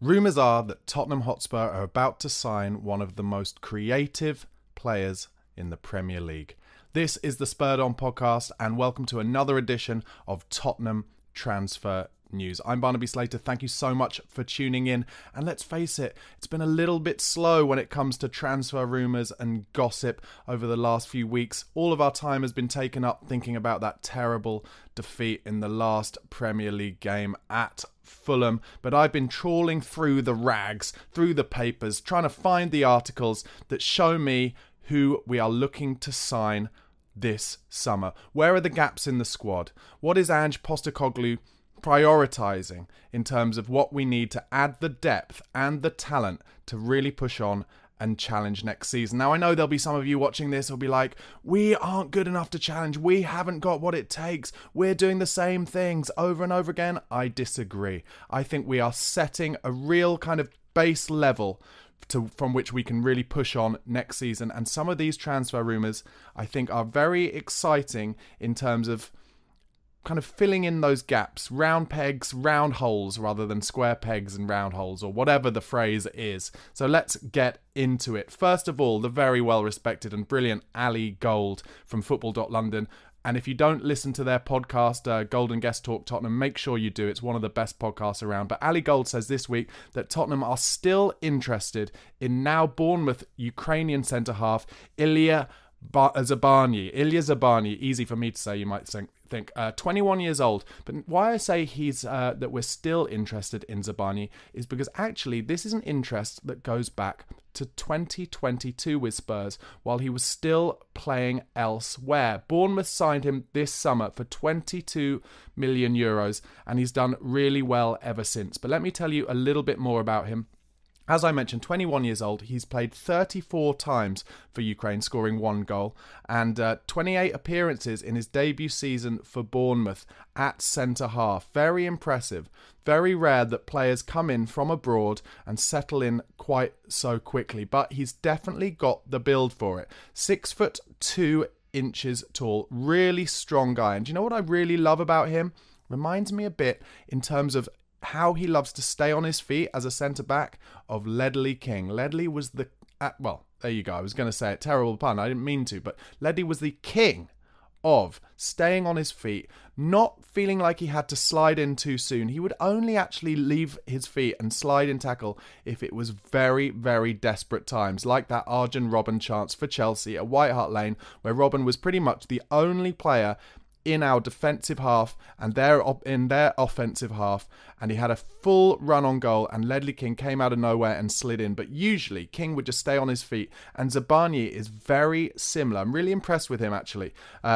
Rumours are that Tottenham Hotspur are about to sign one of the most creative players in the Premier League. This is the Spurred On podcast, and welcome to another edition of Tottenham Transfer News. I'm Barnaby Slater. Thank you so much for tuning in. And let's face it, it's been a little bit slow when it comes to transfer rumours and gossip over the last few weeks. All of our time has been taken up thinking about that terrible defeat in the last Premier League game at Fulham, but I've been trawling through the rags, through the papers, trying to find the articles that show me who we are looking to sign this summer. Where are the gaps in the squad? What is Ange Postecoglou prioritising in terms of what we need to add the depth and the talent to really push on and challenge next season? Now, I know there'll be some of you watching this who'll be like, we aren't good enough to challenge. We haven't got what it takes. We're doing the same things over and over again. I disagree. I think we are setting a real kind of base level from which we can really push on next season. And some of these transfer rumours, I think, are very exciting in terms of kind of filling in those gaps, round pegs, round holes, rather than square pegs and round holes, or whatever the phrase is. So let's get into it. First of all, the very well-respected and brilliant Ali Gold from Football.London. And if you don't listen to their podcast, Golden Guest Talk Tottenham, make sure you do. It's one of the best podcasts around. But Ali Gold says this week that Tottenham are still interested in now Bournemouth Ukrainian centre-half Ilya Zabani, easy for me to say, you might think, 21 years old. But why I say that we're still interested in Zabani is because actually this is an interest that goes back to 2022 with Spurs while he was still playing elsewhere. Bournemouth signed him this summer for 22 million euros and he's done really well ever since. But let me tell you a little bit more about him. As I mentioned, 21 years old, he's played 34 times for Ukraine, scoring 1 goal, and 28 appearances in his debut season for Bournemouth at centre-half. Very impressive. Very rare that players come in from abroad and settle in quite so quickly, but he's definitely got the build for it. 6'2" tall, really strong guy. And do you know what I really love about him? Reminds me a bit in terms of how he loves to stay on his feet as a centre-back of Ledley King. Ledley was the... well, there you go. I was going to say it. Terrible pun. I didn't mean to. But Ledley was the king of staying on his feet, not feeling like he had to slide in too soon. He would only actually leave his feet and slide in tackle if it was very, very desperate times, like that Arjen Robben chance for Chelsea at White Hart Lane, where Robben was pretty much the only player in our defensive half and in their offensive half, and he had a full run on goal and Ledley King came out of nowhere and slid in. But usually King would just stay on his feet, and Zabani is very similar. I'm really impressed with him actually.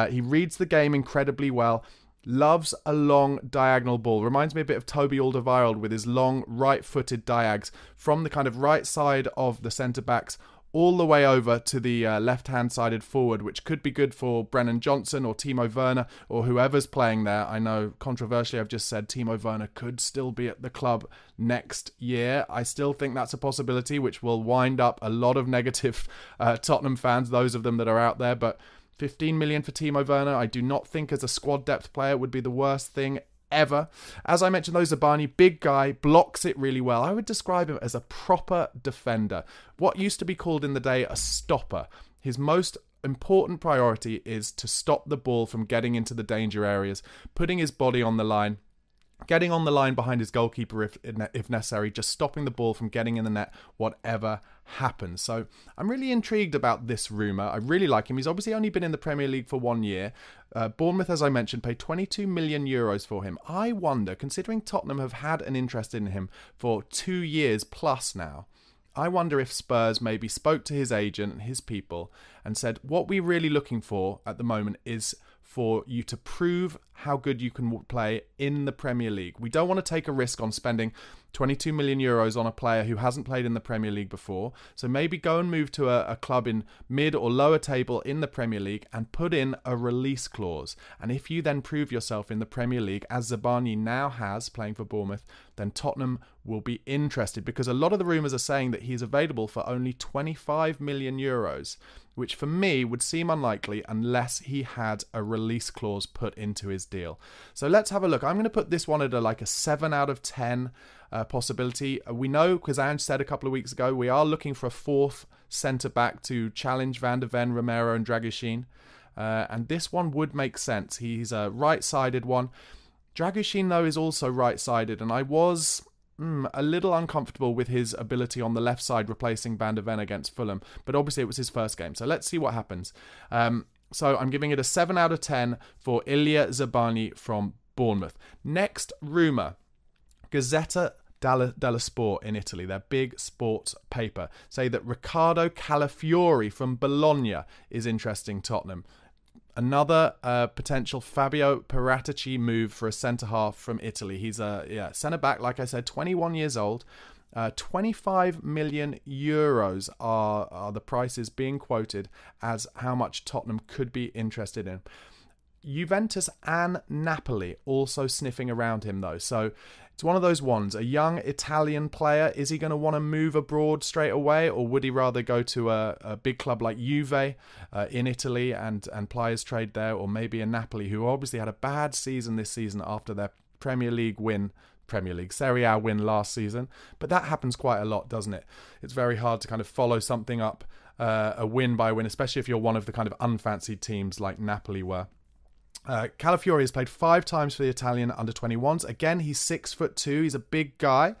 He reads the game incredibly well, loves a long diagonal ball. Reminds me a bit of Toby Alderweireld with his long right-footed diags from the kind of right side of the centre-backs all the way over to the left-hand-sided forward, which could be good for Brennan Johnson or Timo Werner or whoever's playing there. I know, controversially, I've just said Timo Werner could still be at the club next year. I still think that's a possibility, which will wind up a lot of negative Tottenham fans, those of them that are out there. But 15 million for Timo Werner, I do not think as a squad depth player would be the worst thing ever. As I mentioned, though, Zabani, big guy, blocks it really well. I would describe him as a proper defender. What used to be called in the day a stopper. His most important priority is to stop the ball from getting into the danger areas, putting his body on the line, getting on the line behind his goalkeeper if necessary, just stopping the ball from getting in the net, whatever happens. So I'm really intrigued about this rumour. I really like him. He's obviously only been in the Premier League for 1 year. Bournemouth, as I mentioned, paid 22 million euros for him. I wonder, considering Tottenham have had an interest in him for 2 years plus now, I wonder if Spurs maybe spoke to his agent and his people and said, what we're really looking for at the moment is for you to prove how good you can play in the Premier League. We don't want to take a risk on spending 22 million euros on a player who hasn't played in the Premier League before. So maybe go and move to a club in mid or lower table in the Premier League and put in a release clause. And if you then prove yourself in the Premier League, as Zabani now has playing for Bournemouth, then Tottenham will be interested, because a lot of the rumours are saying that he's available for only 25 million euros, which for me would seem unlikely unless he had a release clause put into his deal. So let's have a look. I'm going to put this one at a 7 out of 10 possibility. We know, because Ange said a couple of weeks ago, we are looking for a fourth centre-back to challenge Van de Ven, Romero and Dragushin. And this one would make sense. He's a right-sided one. Dragushin, though, is also right-sided, and I was a little uncomfortable with his ability on the left side replacing Van de Ven against Fulham. But obviously it was his first game, so let's see what happens. So I'm giving it a 7 out of 10 for Ilya Zabani from Bournemouth. Next rumour. Gazzetta dello Sport in Italy, their big sports paper, say that Riccardo Calafiori from Bologna is interesting Tottenham. Another potential Fabio Paratici move for a centre-half from Italy. He's a centre-back, like I said, 21 years old. 25 million euros are the prices being quoted as how much Tottenham could be interested in. Juventus and Napoli also sniffing around him, though. So it's one of those ones. A young Italian player, is he going to want to move abroad straight away, or would he rather go to a big club like Juve in Italy and ply his trade there, or maybe a Napoli, who obviously had a bad season this season after their Serie A win last season. But that happens quite a lot, doesn't it? It's very hard to kind of follow something up a win by win, especially if you're one of the kind of unfancied teams like Napoli were. Calafiori has played 5 times for the Italian under-21s. Again, he's 6'2". He's a big guy.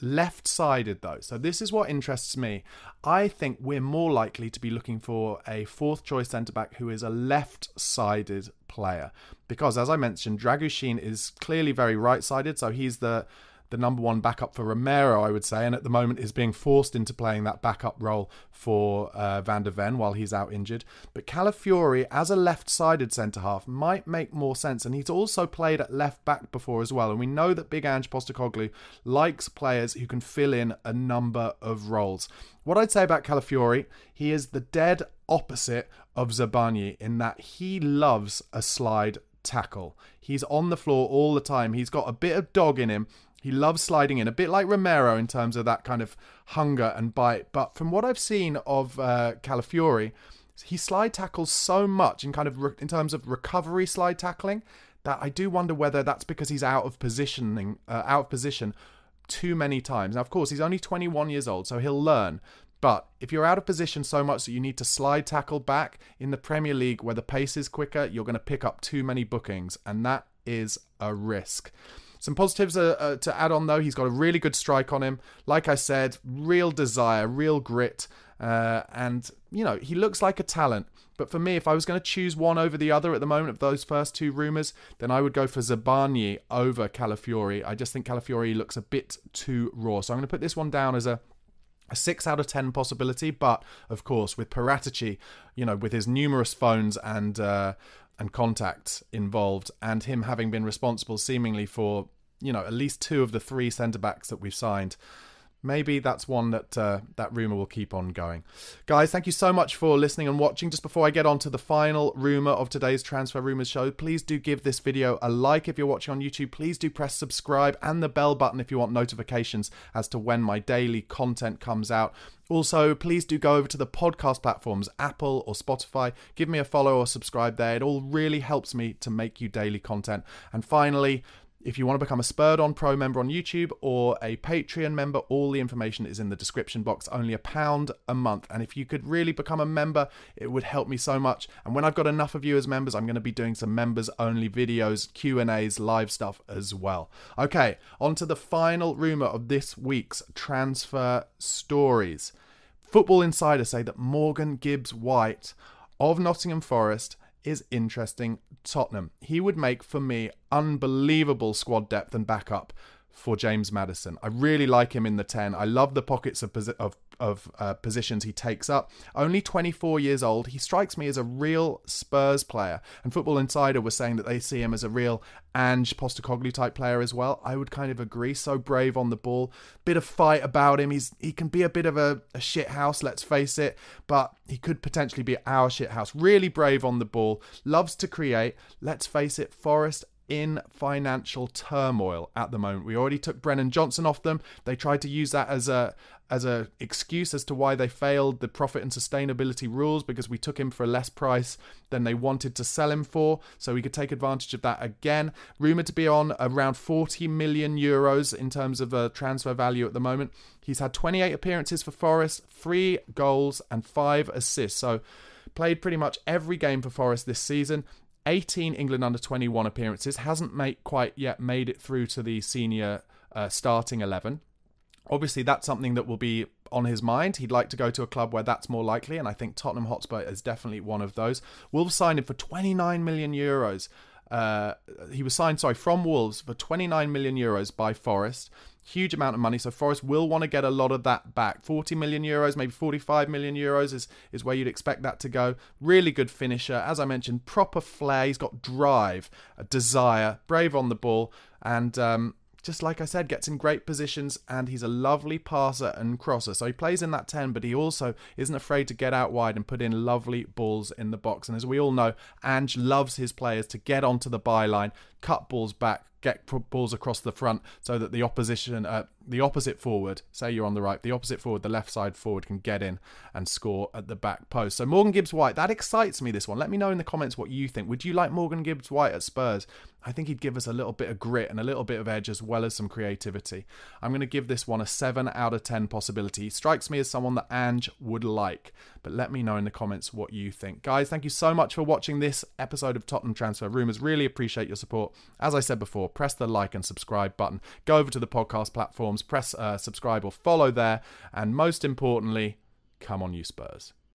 Left-sided, though. So this is what interests me. I think we're more likely to be looking for a fourth-choice centre-back who is a left-sided player. Because, as I mentioned, Dragushin is clearly very right-sided. So he's the number one backup for Romero, I would say, and at the moment is being forced into playing that backup role for Van de Ven while he's out injured. But Calafiori, as a left-sided centre-half, might make more sense, and he's also played at left-back before as well, and we know that Big Ange Postecoglou likes players who can fill in a number of roles. What I'd say about Calafiori, he is the dead opposite of Zabani in that he loves a slide tackle. He's on the floor all the time. He's got a bit of dog in him. He loves sliding in, a bit like Romero in terms of that kind of hunger and bite. But from what I've seen of Calafiori, he slide tackles so much in terms of recovery slide tackling that I do wonder whether that's because he's out of position too many times. Now, of course, he's only 21 years old, so he'll learn. But if you're out of position so much that you need to slide tackle back in the Premier League where the pace is quicker, you're going to pick up too many bookings, and that is a risk. Some positives to add on, though. He's got a really good strike on him. Like I said, real desire, real grit. And, you know, he looks like a talent. But for me, if I was going to choose one over the other at the moment of those first 2 rumours, then I would go for Zabani over Calafiori. I just think Calafiori looks a bit too raw. So I'm going to put this one down as a 6 out of 10 possibility. But, of course, with Paratici, you know, with his numerous phones and contacts involved, and him having been responsible seemingly for, you know, at least 2 of the 3 centre-backs that we've signed, maybe that's one that that rumour will keep on going. Guys, thank you so much for listening and watching. Just before I get on to the final rumour of today's Transfer Rumours show, please do give this video a like if you're watching on YouTube. Please do press subscribe and the bell button if you want notifications as to when my daily content comes out. Also, please do go over to the podcast platforms, Apple or Spotify. Give me a follow or subscribe there. It all really helps me to make you daily content. And finally, if you want to become a Spurred On Pro member on YouTube or a Patreon member, all the information is in the description box. Only £1 a month. And if you could really become a member, it would help me so much. And when I've got enough of you as members, I'm going to be doing some members-only videos, Q&As, live stuff as well. Okay, on to the final rumour of this week's transfer stories. Football Insider say that Morgan Gibbs-White of Nottingham Forest is interesting Tottenham. He would make, for me, unbelievable squad depth and backup for James Maddison. I really like him in the 10. I love the pockets of positions he takes up. Only 24 years old. He strikes me as a real Spurs player. And Football Insider was saying that they see him as a real Ange Postecoglou type player as well. I would kind of agree. So brave on the ball. Bit of fight about him. He can be a bit of a shit house, let's face it. But he could potentially be our shit house. Really brave on the ball. Loves to create. Let's face it, Forest in financial turmoil at the moment. We already took Brennan Johnson off them. They tried to use that as a excuse as to why they failed the profit and sustainability rules, because we took him for a less price than they wanted to sell him for, so we could take advantage of that again. Rumoured to be on around 40 million euros in terms of transfer value at the moment. He's had 28 appearances for Forest, 3 goals and 5 assists, so played pretty much every game for Forest this season. 18 England under-21 appearances, hasn't quite yet made it through to the senior starting 11. Obviously, that's something that will be on his mind. He'd like to go to a club where that's more likely, and I think Tottenham Hotspur is definitely one of those. Wolves signed him for 29 million euros. He was signed, from Wolves for 29 million euros by Forest. Huge amount of money, so Forest will want to get a lot of that back. 40 million euros, maybe 45 million euros is where you'd expect that to go. Really good finisher. As I mentioned, proper flair. He's got drive, a desire, brave on the ball, and just like I said, gets in great positions, and he's a lovely passer and crosser. So he plays in that 10, but he also isn't afraid to get out wide and put in lovely balls in the box. And as we all know, Ange loves his players to get onto the byline, cut balls back, get balls across the front, so that the opposite forward, say you're on the right, the opposite forward, the left side forward, can get in and score at the back post. So Morgan Gibbs-White, that excites me, this one. Let me know in the comments what you think. Would you like Morgan Gibbs-White at Spurs? I think he'd give us a little bit of grit and a little bit of edge, as well as some creativity. I'm going to give this one a 7 out of 10 possibility. He strikes me as someone that Ange would like, but let me know in the comments what you think. Guys, thank you so much for watching this episode of Tottenham Transfer Rumours. Really appreciate your support. As I said before, press the like and subscribe button. Go over to the podcast platforms, press subscribe or follow there, and most importantly, come on you Spurs.